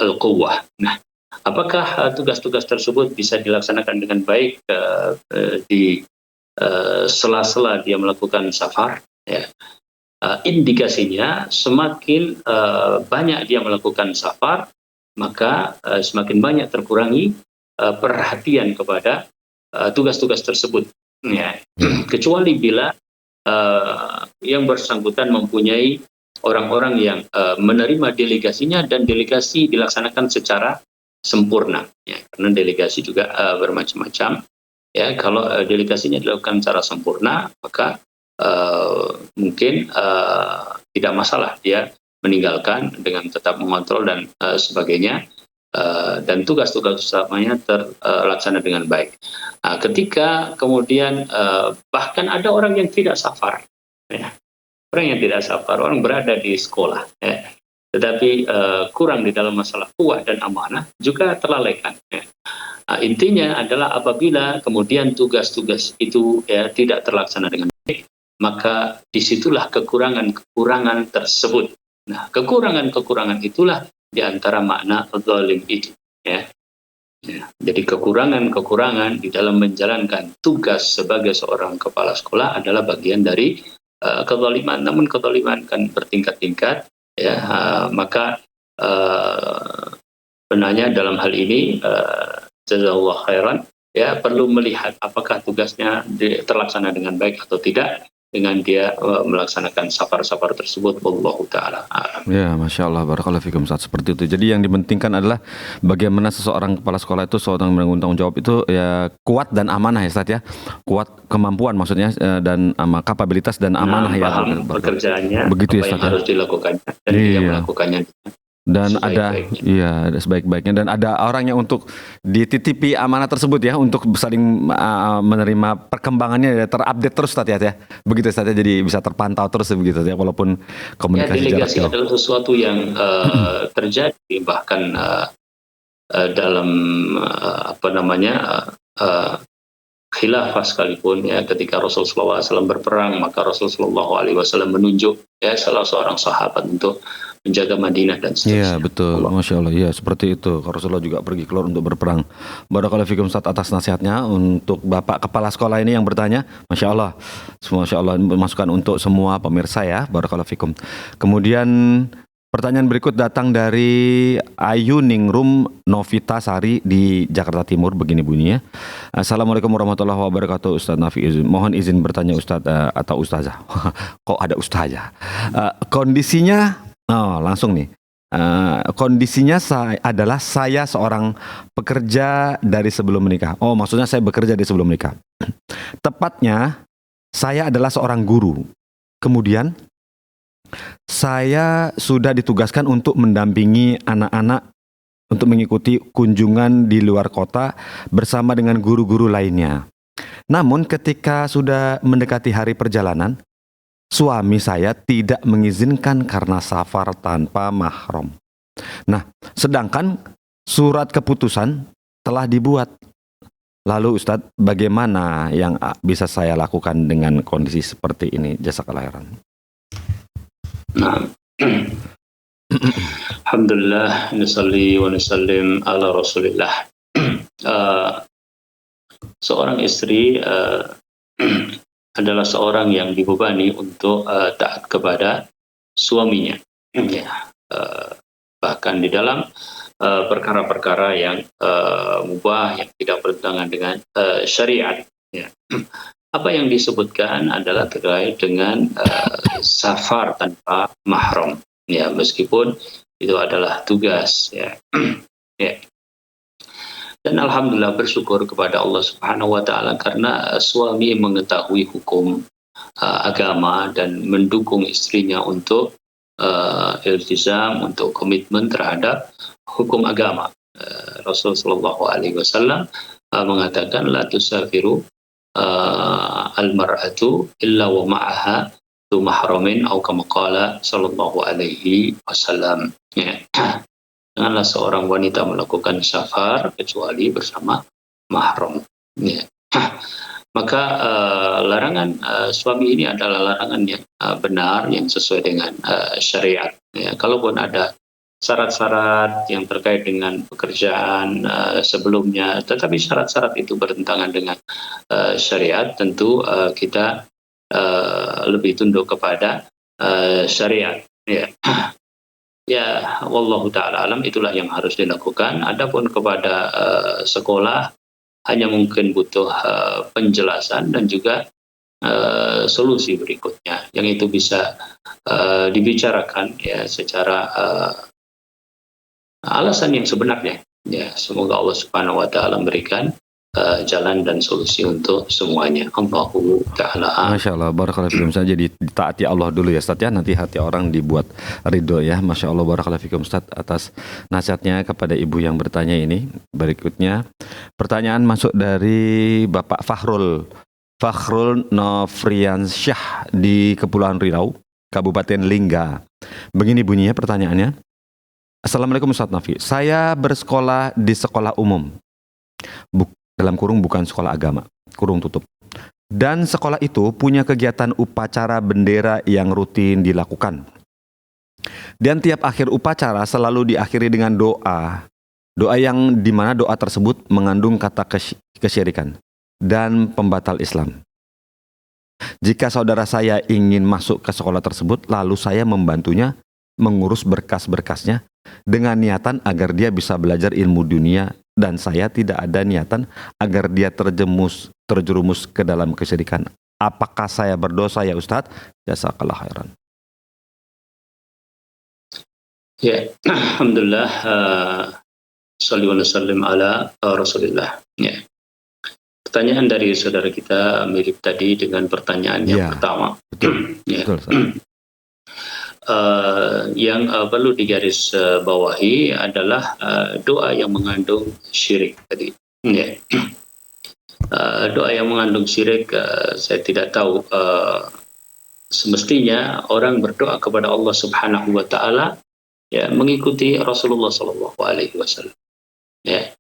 al-quwwah. Nah, apakah tugas-tugas tersebut bisa dilaksanakan dengan baik di sela-sela dia melakukan safar? Ya. Indikasinya semakin banyak dia melakukan safar, maka semakin banyak terkurangi perhatian kepada tugas-tugas tersebut. Ya. Kecuali bila yang bersangkutan mempunyai orang-orang yang menerima delegasinya dan delegasi dilaksanakan secara sempurna. Ya, karena delegasi juga bermacam-macam. Ya, kalau delegasinya dilakukan secara sempurna, maka mungkin tidak masalah dia meninggalkan dengan tetap mengontrol dan sebagainya, dan tugas-tugas utamanya terlaksana dengan baik. Nah, ketika kemudian bahkan ada orang yang tidak safar, ya, orang yang tidak safar, orang berada di sekolah, ya, tetapi kurang di dalam masalah kuat dan amanah, juga terlalaikan. Ya. Nah, intinya adalah apabila kemudian tugas-tugas itu, ya, tidak terlaksana dengan baik, maka disitulah kekurangan-kekurangan tersebut. Nah, kekurangan-kekurangan itulah diantara makna zalim itu. Ya. Ya. Jadi kekurangan-kekurangan di dalam menjalankan tugas sebagai seorang kepala sekolah adalah bagian dari kezaliman. Namun kezaliman kan bertingkat-tingkat. Ya, maka benarnya dalam hal ini jazakallahu khairan, ya, perlu melihat apakah tugasnya terlaksana dengan baik atau tidak dengan dia melaksanakan safar-safar tersebut. Wallahu ta'ala a'lam. Ya, Masya Allah, barakallahu fikum, Ustaz. Seperti itu. Jadi yang dipentingkan adalah bagaimana seseorang kepala sekolah itu, seorang menanggung tanggung jawab itu, ya, kuat dan amanah, ya, Ustaz, ya. Kuat kemampuan maksudnya, dan kapabilitas dan amanah, ya. Paham pekerjaannya, begitu, apa ya, yang Ustaz, harus dilakukannya dan dia melakukannya. Dan sebaik-baiknya. iya, sebaik-baiknya, dan ada orang yang untuk dititipi amanah tersebut, ya, untuk saling menerima perkembangannya, ya, terupdate terus, Ustaz, ya. Begitu, Ustaz, ya, jadi bisa terpantau terus begitu, ya, walaupun komunikasi jarak delegasi jauh. adalah sesuatu yang terjadi bahkan dalam khilafah sekalipun, ya, ketika Rasulullah SAW berperang, maka Rasulullah SAW menunjuk, ya, salah seorang sahabat untuk menjaga Madinah dan seterusnya. Iya, betul. Masya Allah. Ya, seperti itu. Rasulullah juga pergi keluar untuk berperang. Barakallahu fikum, Ustaz, atas nasihatnya untuk Bapak Kepala Sekolah ini yang bertanya. Masya Allah. Masya Allah, masukan untuk semua pemirsa, ya. Barakallahu fikum. Kemudian pertanyaan berikut datang dari Ayu Ningrum Novita Sari di Jakarta Timur. Begini bunyinya. Assalamualaikum warahmatullahi wabarakatuh, Ustaz Nafi. Mohon izin bertanya, Ustaz atau Ustazah. Kok ada Ustazah? Kondisinya langsung nih. Kondisinya adalah saya seorang pekerja dari sebelum menikah. Oh, maksudnya saya bekerja dari sebelum menikah. Tepatnya, saya adalah seorang guru. Kemudian, saya sudah ditugaskan untuk mendampingi anak-anak untuk mengikuti kunjungan di luar kota bersama dengan guru-guru lainnya. Namun, ketika sudah mendekati hari perjalanan, suami saya tidak mengizinkan karena safar tanpa mahram. Nah, sedangkan surat keputusan telah dibuat. Lalu, Ustadz, bagaimana yang bisa saya lakukan dengan kondisi seperti ini? Jazakallahu khairan. Nah, alhamdulillah, nusalli wa nusallim ala Rasulillah. Seorang istri adalah seorang yang dibebani untuk taat kepada suaminya. Ya, bahkan di dalam perkara-perkara yang mubah yang tidak bertentangan dengan syariat. Ya. Apa yang disebutkan adalah terkait dengan safar tanpa mahram. Ya, meskipun itu adalah tugas. Ya. Ya. Dan alhamdulillah bersyukur kepada Allah Subhanahu wa taala karena suami mengetahui hukum agama dan mendukung istrinya untuk iltizam, untuk komitmen terhadap hukum agama. Rasul sallallahu alaihi wasallam mengatakan la tusafiru al-mar'atu illa wa ma'aha tu mahramin atau kama qala sallallahu alaihi wasallam. Ya. Janganlah seorang wanita melakukan safar kecuali bersama mahram. Ya. Maka larangan suami ini adalah larangan yang benar, yang sesuai dengan syariat. Ya. Kalaupun ada syarat-syarat yang terkait dengan pekerjaan sebelumnya, tetapi syarat-syarat itu bertentangan dengan syariat, tentu kita lebih tunduk kepada syariat. Ya. Ya, wallahu taala alam, itulah yang harus dilakukan. Adapun kepada sekolah hanya mungkin butuh penjelasan dan juga solusi berikutnya yang itu bisa dibicarakan ya secara alasan yang sebenarnya. Ya, semoga Allah Subhanahu wa taala memberikan jalan dan solusi untuk semuanya. Allahu taala. Masya Allah, barakallahu fikum. Ustaz, jadi ditaati Allah dulu ya Ustaz ya, nanti hati orang dibuat ridho ya. Masya Allah, barakallahu fikum Ustaz atas nasihatnya kepada ibu yang bertanya ini. Berikutnya pertanyaan masuk dari Bapak Fakhrul Nofriansyah di Kepulauan Riau, Kabupaten Lingga. Begini bunyinya pertanyaannya. Assalamualaikum Ustaz Nafi, saya bersekolah di sekolah umum, dalam kurung bukan sekolah agama, kurung tutup. Dan sekolah itu punya kegiatan upacara bendera yang rutin dilakukan. Dan tiap akhir upacara selalu diakhiri dengan doa. Doa yang dimana doa tersebut mengandung kata kesyirikan dan pembatal Islam. Jika saudara saya ingin masuk ke sekolah tersebut, lalu saya membantunya mengurus berkas-berkasnya dengan niatan agar dia bisa belajar ilmu dunia, dan saya tidak ada niatan agar dia terjerumus ke dalam kesyirikan. Apakah saya berdosa ya Ustadz? Jazakallah khairan. Ya, alhamdulillah. Shalli wa sallim ala Rasulillah. Ya. Pertanyaan dari saudara kita mirip tadi dengan pertanyaan yang pertama. Betul. Ya. Betul. Yang perlu digaris bawahi adalah doa yang mengandung syirik tadi. Ya. Doa yang mengandung syirik, saya tidak tahu. Semestinya orang berdoa kepada Allah Subhanahu wa taala ya mengikuti Rasulullah sallallahu alaihi wasallam. Ya.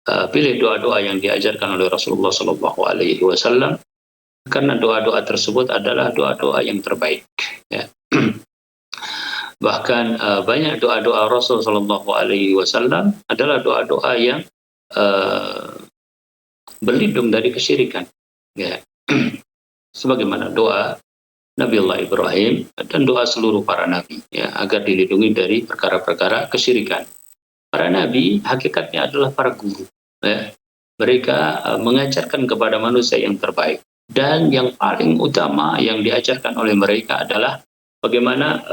Pilih doa-doa yang diajarkan oleh Rasulullah sallallahu alaihi wasallam, karena doa-doa tersebut adalah doa-doa yang terbaik. Ya. Bahkan banyak doa-doa Rasul sallallahu alaihi wasallam adalah doa-doa yang berlindung dari kesyirikan. Ya. Sebagaimana doa Nabiullah Ibrahim dan doa seluruh para nabi ya, agar dilindungi dari perkara-perkara kesyirikan. Para nabi hakikatnya adalah para guru. Ya. Mereka mengajarkan kepada manusia yang terbaik, dan yang paling utama yang diajarkan oleh mereka adalah bagaimana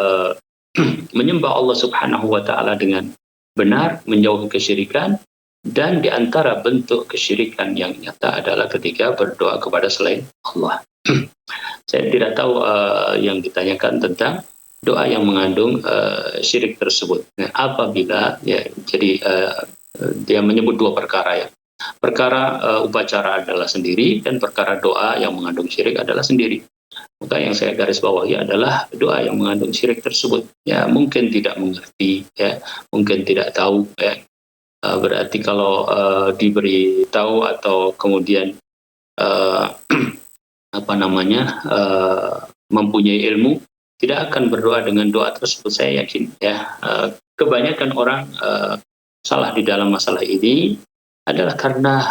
menyembah Allah Subhanahu wa taala dengan benar, menjauhi kesyirikan, dan di antara bentuk kesyirikan yang nyata adalah ketika berdoa kepada selain Allah. Saya tidak tahu yang ditanyakan tentang doa yang mengandung syirik tersebut. Nah, apabila ya, jadi dia menyebut dua perkara ya. Perkara upacara adalah sendiri, dan perkara doa yang mengandung syirik adalah sendiri. Maka yang saya garis bawahi adalah doa yang mengandung syirik tersebut ya mungkin tidak mengerti ya, mungkin tidak tahu ya. Berarti kalau diberi tahu atau kemudian mempunyai ilmu, tidak akan berdoa dengan doa tersebut, saya yakin ya. Kebanyakan orang salah di dalam masalah ini adalah karena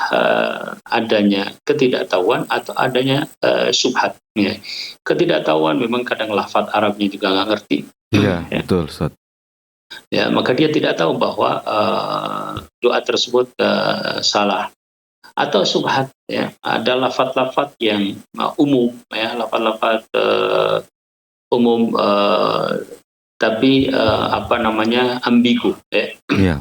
adanya ketidaktahuan atau adanya syubhat. Ya. Ketidaktahuan memang kadang lafaz Arabnya juga nggak ngerti. Iya, Ya. betul, Ustaz. Ya, maka dia tidak tahu bahwa doa tersebut salah atau subhat. Ya, ada lafaz-lafaz yang umum, ya, lafaz-lafaz umum, tapi ambigu. Ya. Iya.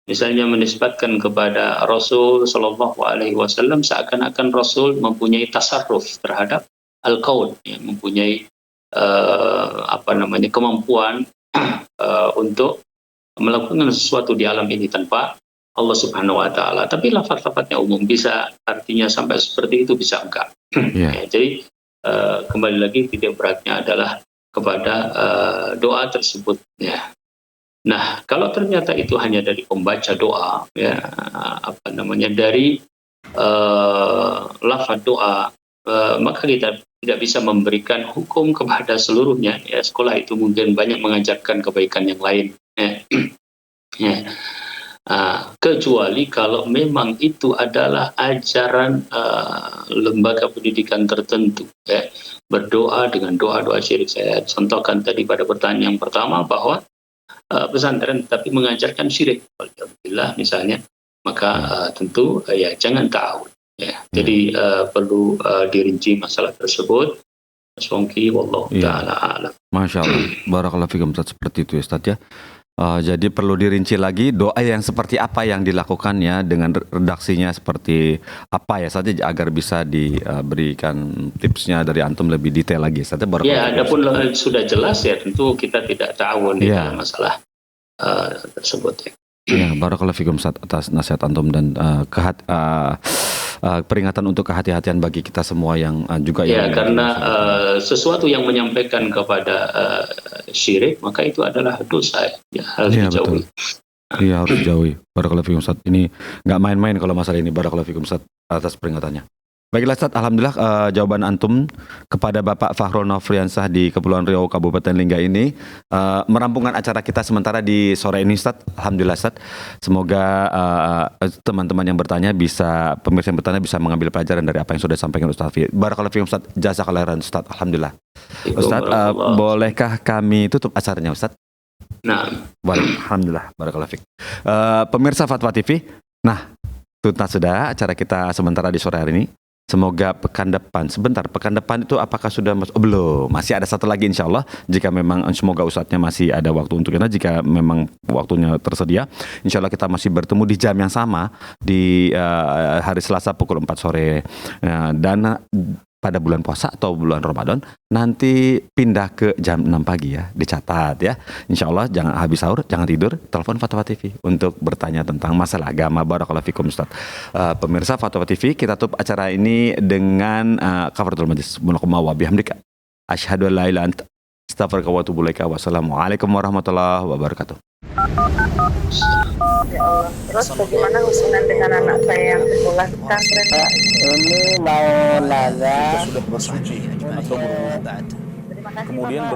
Misalnya menisbatkan kepada Rasul Shallallahu Alaihi Wasallam seakan-akan Rasul mempunyai tasarruf terhadap al-kaun, ya, mempunyai kemampuan untuk melakukan sesuatu di alam ini tanpa Allah Subhanahu Wa Taala. Tapi lafaz-lafaznya umum, bisa artinya sampai seperti itu, bisa enggak. Iya. Ya, jadi kembali lagi titik beratnya adalah kepada doa tersebut. Ya. Nah, kalau ternyata itu hanya dari pembaca doa, ya, dari lafaz doa, maka kita tidak bisa memberikan hukum kepada seluruhnya. Ya, sekolah itu mungkin banyak mengajarkan kebaikan yang lain. Ya. Ya. Kecuali kalau memang itu adalah ajaran lembaga pendidikan tertentu, ya, berdoa dengan doa-doa syirik. Saya contohkan tadi pada pertanyaan yang pertama bahwa pesantren tapi mengajarkan syirik, alhamdulillah misalnya, maka tentu ya jangan tahu. Ya. Jadi perlu dirinci masalah tersebut. Songki wallahu taala alam. Masya Allah, barakallahu fikum, Ustaz, seperti itu ya, Ustaz, ya. Jadi perlu dirinci lagi doa yang seperti apa yang dilakukannya, dengan redaksinya seperti apa ya saja, agar bisa diberikan tipsnya dari antum lebih detail lagi. Ustaz, ya, adapun sudah jelas ya tentu kita tidak tahu nih dalam masalah tersebut. Ya, barakallahu fikum, Ustaz, atas nasihat antum dan peringatan untuk kehati-hatian bagi kita semua yang juga ya, karena sesuatu yang menyampaikan kepada syirik maka itu adalah dosa, ya, harus dijauhi. Iya, harus dijauhi. Barakallahu fikum, Ustaz. Ini nggak main-main kalau masalah ini. Barakallahu fikum, Ustaz, atas peringatannya. Baiklah, Ustaz, alhamdulillah jawaban antum kepada Bapak Fahrul Nofriansah di Kepulauan Riau, Kabupaten Lingga ini merampungkan acara kita sementara di sore ini, Ustaz. Alhamdulillah, Ustaz. Semoga teman-teman yang bertanya bisa, pemirsa yang bertanya bisa mengambil pelajaran dari apa yang sudah disampaikan Ustaz. Barakallahu fikum, Ustaz. Jazakallahu khairan, Ustaz. Alhamdulillah. Ustaz, bolehkah kami tutup acaranya, Ustaz? Nah, alhamdulillah. Barakallahu fikum. Pemirsa Fatwa TV, nah, tuntas sudah acara kita sementara di sore hari ini. Semoga pekan depan itu apakah sudah belum? Masih ada satu lagi, insya Allah. Jika memang semoga Ustadznya masih ada waktu untuk kita, jika memang waktunya tersedia, insya Allah kita masih bertemu di jam yang sama di hari Selasa pukul 4 sore. Dan pada bulan puasa atau bulan Ramadan nanti pindah ke jam 6 pagi ya, dicatat ya. Insya Allah jangan habis sahur, jangan tidur, telepon Fatwa TV untuk bertanya tentang masalah agama. Barakallahu fikum, Ustaz. Pemirsa Fatwa TV, kita tutup acara ini dengan kafaratul majlis. Subhanakallahumma wa bihamdika asyhadu an la ilaha illa anta astaghfiruka wa atubu ilaika. Wassalamualaikum warahmatullahi wabarakatuh. Ya Allah. Terus bagaimana hubungan dengan anak saya yang sekolah di pesantren? Ini mau nanya. Sudah bersuci atau berwudu. Terima kasih, Kemudian Bapak.